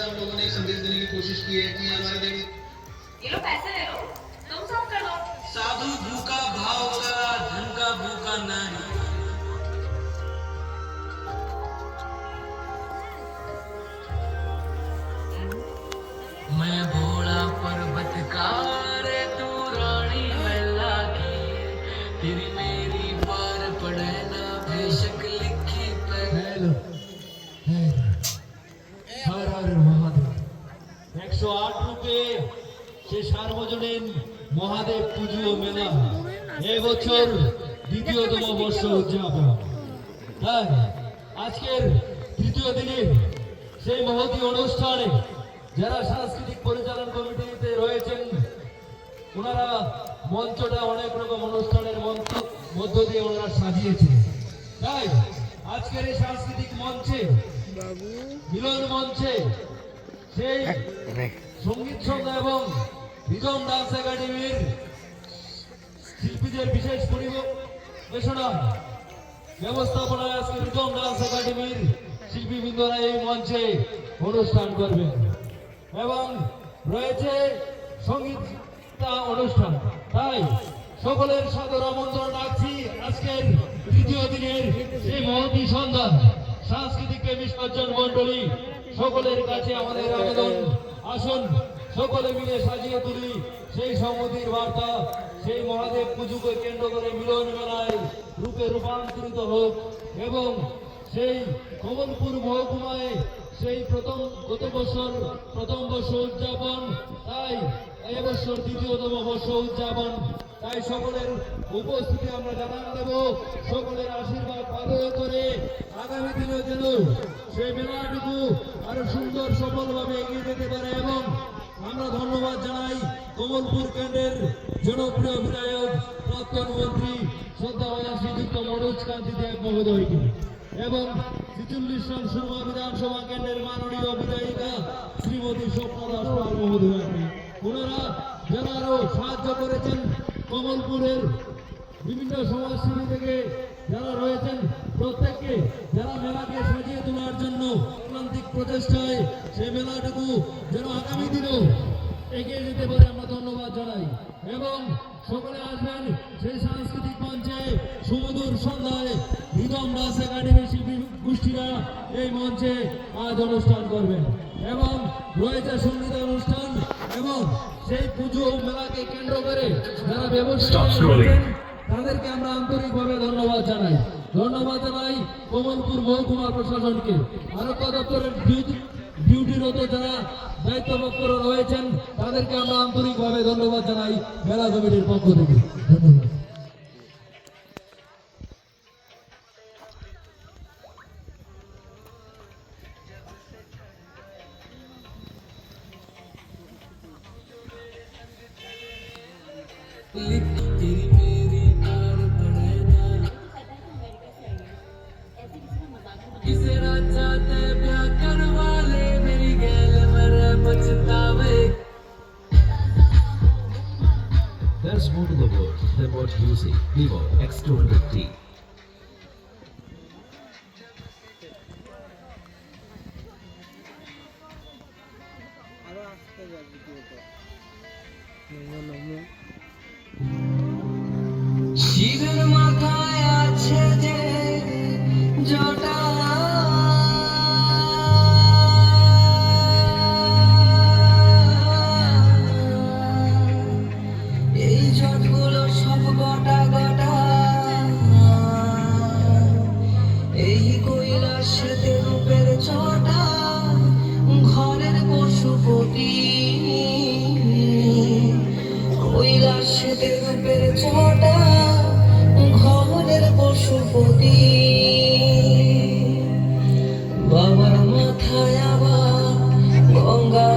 से हम लोगों ने एक संदेश देने की कोशिश की है कि हमारे देवी ये लो पैसे ले लो, तुम सब कर लो। साधु भूखा भाव का, धन का भूखा नहीं। मैं भोला पर्वतकार, तू रानी मैला की, तेरी मेरी पार पड़े ना बेशक लिखी पे। हेलो हर हर महादेव 108 রূপে সে সার্বজনীন মহাদেব পুজো মেলা এই বছর দ্বিতীয়তম বর্ষ উদযাপন। তাই আজকের তৃতীয় দিনে সেই মহতী অনুষ্ঠানে যারা সাংস্কৃতিক পরিচালন কমিটিতে রয়েছেন ওনারা মঞ্চটা অনেক রকম অনুষ্ঠানের মধ্য দিয়ে ওনারা সাজিয়েছেন। তাই আজকের এই সাংস্কৃতিক মঞ্চে মিলন মঞ্চে সেই সঙ্গীত সন্ধ্যা এবং রিদম ডান্স একাডেমির শিল্পীদের বিশেষ পরিবেশনা ব্যবস্থাপনায় আজকে রিদম ডান্স একাডেমির শিল্পীবৃন্দরা এই মঞ্চে অনুষ্ঠান করবেন এবং রয়েছে সঙ্গীত অনুষ্ঠান। তাই সকলের সাদর আমন্ত্রণ রাখছি আজকের তৃতীয় দিনের এই মহতী সন্ধ্যা সাংস্কৃতিক প্রেমী সজ্জন মন্ডলী সকলের কাছে আমাদের আবেদন, আসুন সকলে মিলে সাজিয়ে তুলি সেই সম্মতির বার্তা, সেই মহাদেব পুজোকে কেন্দ্র করে মিলন মেলায় রূপে রূপান্তরিত হোক এবং সেই কমলপুর মহকুমায় সেই গত বছর প্রথম বর্ষ উদযাপন, তাই এবছর দ্বিতীয়তম বর্ষ উদযাপন। তাই সকলের উপস্থিতি আমরা জানান দেব, সকলের আশীর্বাদ ভালো করে আগামী দিনে যেন সেই মেলাটুকু আরো সুন্দর সফলভাবে এগিয়ে যেতে পারে। এবং আমরা ধন্যবাদ জানাই কমলপুর কেন্দ্রের জনপ্রিয় বিধায়ক প্রাক্তন মন্ত্রী শ্রদ্ধাভাজন শ্রীযুক্ত মনোজ কান্তি দেব মহোদয়কে এবং ৪৬ নং সুরমা বিধানসভা কেন্দ্রের মাননীয় বিধায়িকা শ্রীমতী স্বপ্না দাস পাল মহোদয়কে। ওনারা যারা আরো সাহায্য করেছেন কমলপুরের বিভিন্ন সমাজসেবী থেকে যারা রয়েছেন প্রত্যেককে, যারা মেলাকে সাজিয়ে তোলার জন্য ক্লান্তিক প্রচেষ্টায় সেই মেলাটুকু যেন আগামী দিনেও এগিয়ে যেতে পারে আমরা ধন্যবাদ জানাই। এবং সকলে আসবেন সেই সাংস্কৃতিক মঞ্চে সুমধুর সন্ধ্যায় রিদম ডান্স একাডেমি শিল্পী গোষ্ঠীরা এই মঞ্চে আজ অনুষ্ঠান করবেন এবং রয়েছে সঙ্গীত অনুষ্ঠান এবং সেই পুজো মেলাকে কেন্দ্র করে যারা ব্যবস্থা তাদেরকে আমরা আন্তরিকভাবে ধন্যবাদ জানাই। ধন্যবাদ জানাই কমলপুর মহকুমা প্রশাসনকে, আরক্ষা দপ্তরের ডিউটিরত যারা দায়িত্বপ্রাপ্ত রয়েছেন তাদেরকে আমরা আন্তরিকভাবে ধন্যবাদ জানাই মেলা কমিটির পক্ষ থেকে। ধন্যবাদ। There's more to the world than what you see. Vivo X200T. শিবের মাথায় আছে যে জটা, এই জটগুলো সব গোটা গোটা, এই কৈলাসেতে রূপের চটা, ঘরের পশুপতি কৈলাসেতে রূপের চটা, ঘরের পশুপতি। বাবার মাথায় আবার গঙ্গা